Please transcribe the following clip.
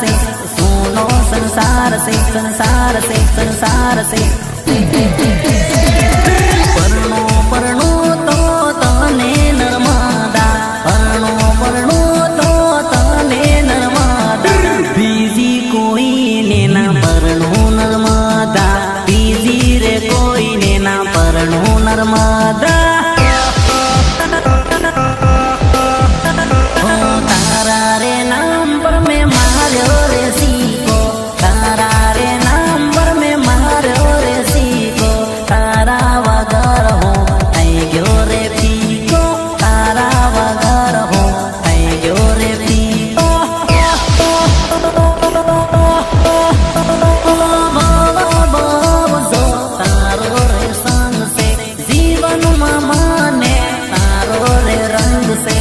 से सोनो संसार से संसार से संसार से परनो परनो तो तने नर्मदा परनो परनो तो तने नर्मदा बीजी कोई ने ना परनो नर्मदा बीजी रे कोई ने ना परनो नर्मदा तारा रे नाम पर मैं मार्यो रे सीको तारा रे नाम पर मैं मार्यो रे सीको तारा वगर हो आई गयो रे पीको तारा वगर हो आई गयो रे पीको तारो रे संग से जीवन माने तारो रे रंग से